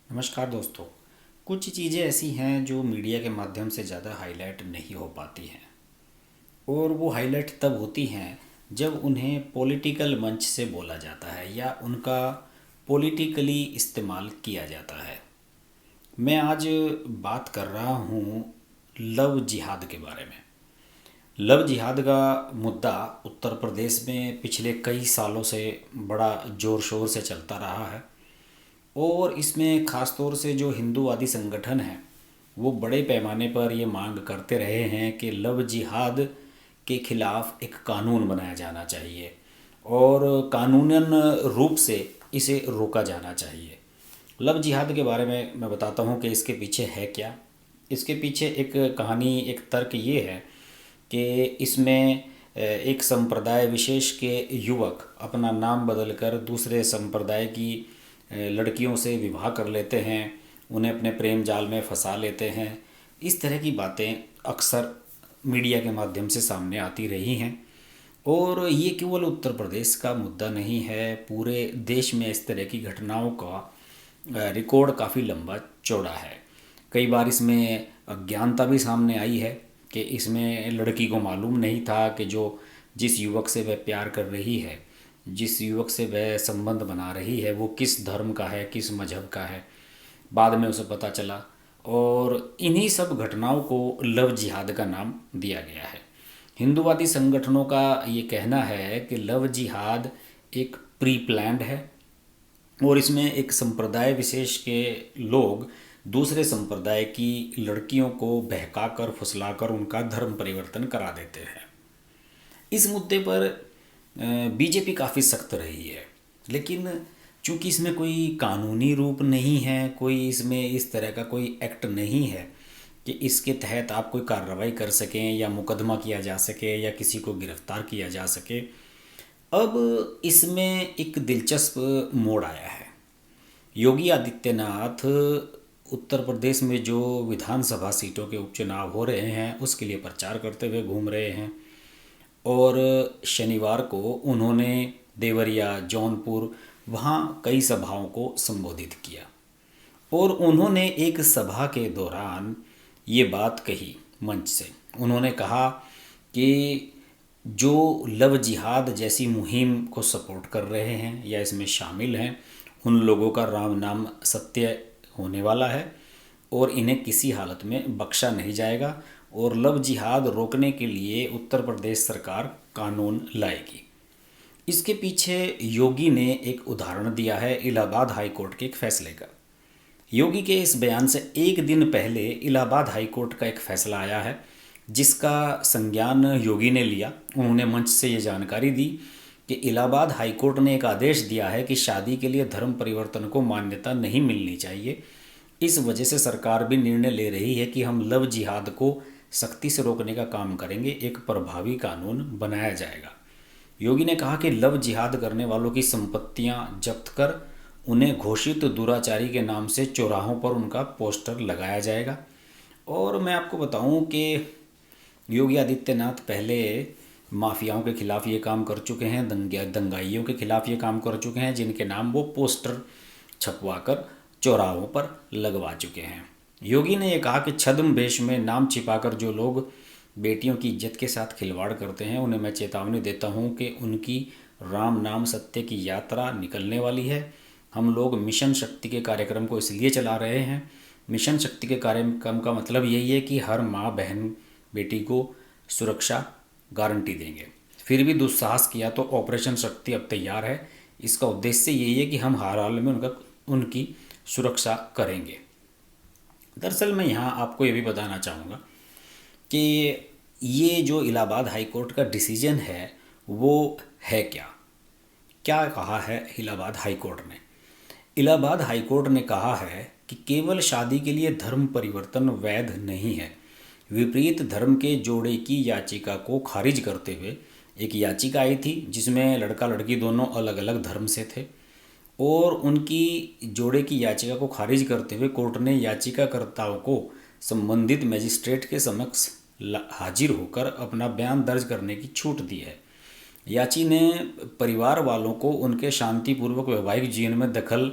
नमस्कार दोस्तों। कुछ चीज़ें ऐसी हैं जो मीडिया के माध्यम से ज़्यादा हाईलाइट नहीं हो पाती हैं, और वो हाईलाइट तब होती हैं जब उन्हें पॉलिटिकल मंच से बोला जाता है या उनका पॉलिटिकली इस्तेमाल किया जाता है। मैं आज बात कर रहा हूँ लव जिहाद के बारे में। लव जिहाद का मुद्दा उत्तर प्रदेश में पिछले कई सालों से बड़ा ज़ोर शोर से चलता रहा है, और इसमें ख़ास तौर से जो हिंदूवादी संगठन हैं वो बड़े पैमाने पर ये मांग करते रहे हैं कि लव जिहाद के ख़िलाफ़ एक कानून बनाया जाना चाहिए और कानूनन रूप से इसे रोका जाना चाहिए। लव जिहाद के बारे में मैं बताता हूँ कि इसके पीछे है क्या। इसके पीछे एक कहानी, एक तर्क ये है कि इसमें एक संप्रदाय विशेष के युवक अपना नाम बदलकर दूसरे संप्रदाय की लड़कियों से विवाह कर लेते हैं, उन्हें अपने प्रेम जाल में फंसा लेते हैं। इस तरह की बातें अक्सर मीडिया के माध्यम से सामने आती रही हैं, और ये केवल उत्तर प्रदेश का मुद्दा नहीं है, पूरे देश में इस तरह की घटनाओं का रिकॉर्ड काफ़ी लंबा चौड़ा है। कई बार इसमें अज्ञानता भी सामने आई है कि इसमें लड़की को मालूम नहीं था कि जिस युवक से वह प्यार कर रही है, जिस युवक से वह संबंध बना रही है, वो किस धर्म का है, किस मजहब का है। बाद में उसे पता चला, और इन्हीं सब घटनाओं को लव जिहाद का नाम दिया गया है। हिंदूवादी संगठनों का ये कहना है कि लव जिहाद एक प्री प्लान्ड है, और इसमें एक संप्रदाय विशेष के लोग दूसरे संप्रदाय की लड़कियों को बहकाकर फुसलाकर उनका धर्म परिवर्तन करा देते हैं। इस मुद्दे पर बीजेपी काफ़ी सख्त रही है, लेकिन चूंकि इसमें कोई कानूनी रूप नहीं है, कोई इसमें इस तरह का कोई एक्ट नहीं है कि इसके तहत आप कोई कार्रवाई कर सकें या मुकदमा किया जा सके या किसी को गिरफ्तार किया जा सके। अब इसमें एक दिलचस्प मोड़ आया है। योगी आदित्यनाथ उत्तर प्रदेश में जो विधानसभा सीटों के उपचुनाव हो रहे हैं उसके लिए प्रचार करते हुए घूम रहे हैं, और शनिवार को उन्होंने देवरिया, जौनपुर, वहाँ कई सभाओं को संबोधित किया, और उन्होंने एक सभा के दौरान ये बात कही मंच से। उन्होंने कहा कि जो लव जिहाद जैसी मुहिम को सपोर्ट कर रहे हैं या इसमें शामिल हैं, उन लोगों का राम नाम सत्य होने वाला है और इन्हें किसी हालत में बख्शा नहीं जाएगा, और लव जिहाद रोकने के लिए उत्तर प्रदेश सरकार कानून लाएगी। इसके पीछे योगी ने एक उदाहरण दिया है इलाहाबाद हाई कोर्ट के एक फैसले का। योगी के इस बयान से एक दिन पहले इलाहाबाद हाई कोर्ट का एक फैसला आया है, जिसका संज्ञान योगी ने लिया। उन्होंने मंच से ये जानकारी दी कि इलाहाबाद हाई कोर्ट ने एक आदेश दिया है कि शादी के लिए धर्म परिवर्तन को मान्यता नहीं मिलनी चाहिए। इस वजह से सरकार भी निर्णय ले रही है कि हम लव जिहाद को सख्ती से रोकने का काम करेंगे, एक प्रभावी कानून बनाया जाएगा। योगी ने कहा कि लव जिहाद करने वालों की संपत्तियां जब्त कर उन्हें घोषित दुराचारी के नाम से चौराहों पर उनका पोस्टर लगाया जाएगा। और मैं आपको बताऊं कि योगी आदित्यनाथ पहले माफियाओं के खिलाफ ये काम कर चुके हैं, दंगाइयों के खिलाफ ये काम कर चुके हैं, जिनके नाम वो पोस्टर छपवाकर चौराहों पर लगवा चुके हैं। योगी ने यह कहा कि छद्म में नाम छिपाकर जो लोग बेटियों की इज्जत के साथ खिलवाड़ करते हैं, उन्हें मैं चेतावनी देता हूं कि उनकी राम नाम सत्य की यात्रा निकलने वाली है। हम लोग मिशन शक्ति के कार्यक्रम को इसलिए चला रहे हैं। मिशन शक्ति के कार्यक्रम का मतलब यही है कि हर माँ बहन बेटी को सुरक्षा गारंटी देंगे। फिर भी दुस्साहस किया तो ऑपरेशन शक्ति अब तैयार है। इसका उद्देश्य यही है कि हम हर हाल में उनकी सुरक्षा करेंगे। दरअसल मैं यहाँ आपको ये भी बताना चाहूँगा कि ये जो इलाहाबाद हाई कोर्ट का डिसीजन है वो है क्या। क्या कहा है इलाहाबाद हाई कोर्ट ने? इलाहाबाद हाई कोर्ट ने कहा है कि केवल शादी के लिए धर्म परिवर्तन वैध नहीं है। विपरीत धर्म के जोड़े की याचिका को खारिज करते हुए एक याचिका आई थी जिसमें लड़का लड़की दोनों अलग अलग धर्म से थे, और उनकी जोड़े की याचिका को खारिज करते हुए कोर्ट ने याचिकाकर्ताओं को संबंधित मजिस्ट्रेट के समक्ष हाजिर होकर अपना बयान दर्ज करने की छूट दी है। याची ने परिवार वालों को उनके शांतिपूर्वक वैवाहिक जीवन में दखल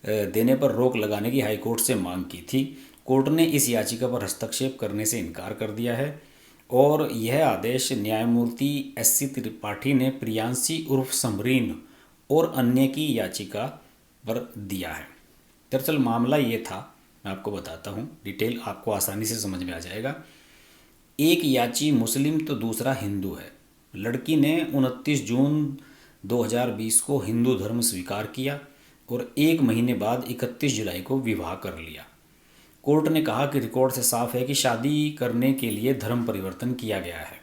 देने पर रोक लगाने की हाईकोर्ट से मांग की थी। कोर्ट ने इस याचिका पर हस्तक्षेप करने से इनकार कर दिया है और यह आदेश न्यायमूर्ति SC त्रिपाठी ने प्रियांशी उर्फ समरीन और अन्य की याचिका पर दिया है। दरअसल मामला ये था, मैं आपको बताता हूँ, डिटेल आपको आसानी से समझ में आ जाएगा। एक याची मुस्लिम तो दूसरा हिंदू है। लड़की ने 29 जून 2020 को हिंदू धर्म स्वीकार किया और 1 महीने बाद 31 जुलाई को विवाह कर लिया। कोर्ट ने कहा कि रिकॉर्ड से साफ है कि शादी करने के लिए धर्म परिवर्तन किया गया है।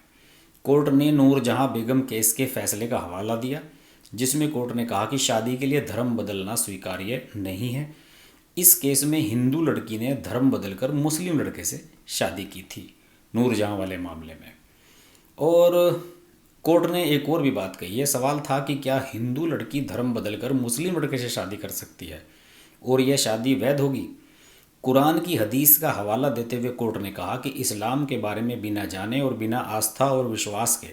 कोर्ट ने नूरजहां बेगम केस के फैसले का हवाला दिया, जिसमें कोर्ट ने कहा कि शादी के लिए धर्म बदलना स्वीकार्य नहीं है। इस केस में हिंदू लड़की ने धर्म बदलकर मुस्लिम लड़के से शादी की थी, नूरजहां वाले मामले में। और कोर्ट ने एक और भी बात कही है। सवाल था कि क्या हिंदू लड़की धर्म बदलकर मुस्लिम लड़के से शादी कर सकती है और यह शादी वैध होगी? कुरान की हदीस का हवाला देते हुए कोर्ट ने कहा कि इस्लाम के बारे में बिना जाने और बिना आस्था और विश्वास के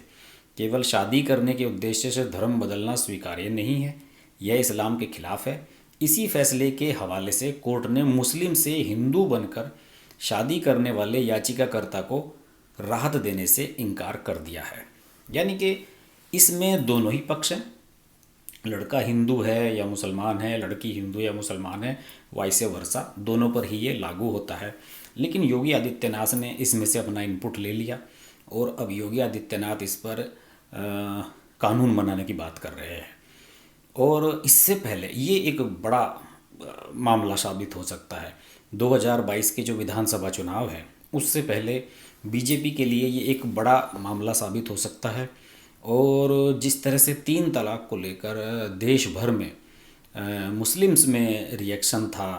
केवल शादी करने के उद्देश्य से धर्म बदलना स्वीकार्य नहीं है, यह इस्लाम के खिलाफ है। इसी फैसले के हवाले से कोर्ट ने मुस्लिम से हिंदू बनकर शादी करने वाले याचिकाकर्ता को राहत देने से इनकार कर दिया है। यानी कि इसमें दोनों ही पक्ष हैं, लड़का हिंदू है या मुसलमान है, लड़की हिंदू या मुसलमान है, वाइस वर्सा, दोनों पर ही ये लागू होता है। लेकिन योगी आदित्यनाथ ने इसमें से अपना इनपुट ले लिया और अब योगी आदित्यनाथ इस पर कानून बनाने की बात कर रहे हैं। और इससे पहले ये एक बड़ा मामला साबित हो सकता है। 2022 के जो विधानसभा चुनाव है उससे पहले बीजेपी के लिए ये एक बड़ा मामला साबित हो सकता है। और जिस तरह से 3 तलाक को लेकर देश भर में मुस्लिम्स में रिएक्शन था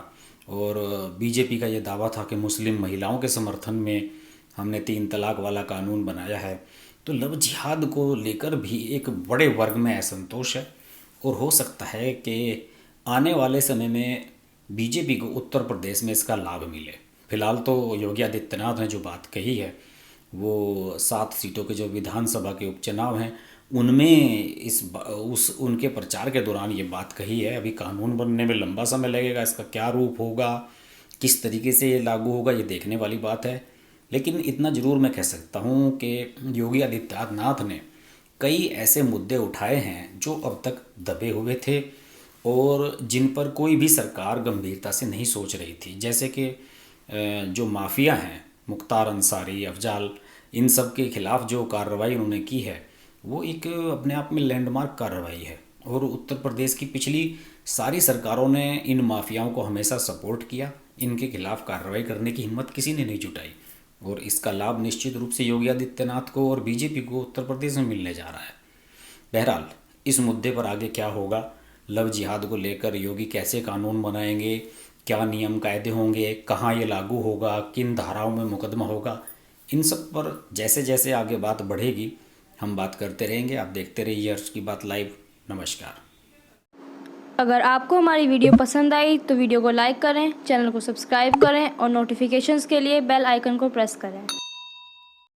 और बीजेपी का ये दावा था कि मुस्लिम महिलाओं के समर्थन में हमने 3 तलाक वाला कानून बनाया है, तो लव जिहाद को लेकर भी एक बड़े वर्ग में असंतोष है। और हो सकता है कि आने वाले समय में बीजेपी को उत्तर प्रदेश में इसका लाभ मिले। फिलहाल तो योगी आदित्यनाथ ने जो बात कही है वो 7 सीटों के जो विधानसभा के उपचुनाव हैं उनमें उनके प्रचार के दौरान ये बात कही है। अभी कानून बनने में लंबा समय लगेगा, इसका क्या रूप होगा, किस तरीके से ये लागू होगा, ये देखने वाली बात है। लेकिन इतना ज़रूर मैं कह सकता हूँ कि योगी आदित्यनाथ ने कई ऐसे मुद्दे उठाए हैं जो अब तक दबे हुए थे और जिन पर कोई भी सरकार गंभीरता से नहीं सोच रही थी। जैसे कि जो माफिया हैं, मुख्तार अंसारी, अफजाल, इन सब के खिलाफ जो कार्रवाई उन्होंने की है वो एक अपने आप में लैंडमार्क कार्रवाई है। और उत्तर प्रदेश की पिछली सारी सरकारों ने इन माफियाओं को हमेशा सपोर्ट किया, इनके खिलाफ कार्रवाई करने की हिम्मत किसी ने नहीं जुटाई। और इसका लाभ निश्चित रूप से योगी आदित्यनाथ को और बीजेपी को उत्तर प्रदेश में मिलने जा रहा है। बहरहाल इस मुद्दे पर आगे क्या होगा, लव जिहाद को लेकर योगी कैसे कानून बनाएंगे, क्या नियम कायदे होंगे, कहाँ ये लागू होगा, किन धाराओं में मुकदमा होगा, इन सब पर जैसे जैसे आगे बात बढ़ेगी हम बात करते रहेंगे। आप देखते रहिए अर्श की बात लाइव। नमस्कार। अगर आपको हमारी वीडियो पसंद आई तो वीडियो को लाइक करें, चैनल को सब्सक्राइब करें और नोटिफिकेशंस के लिए बेल आइकन को प्रेस करें।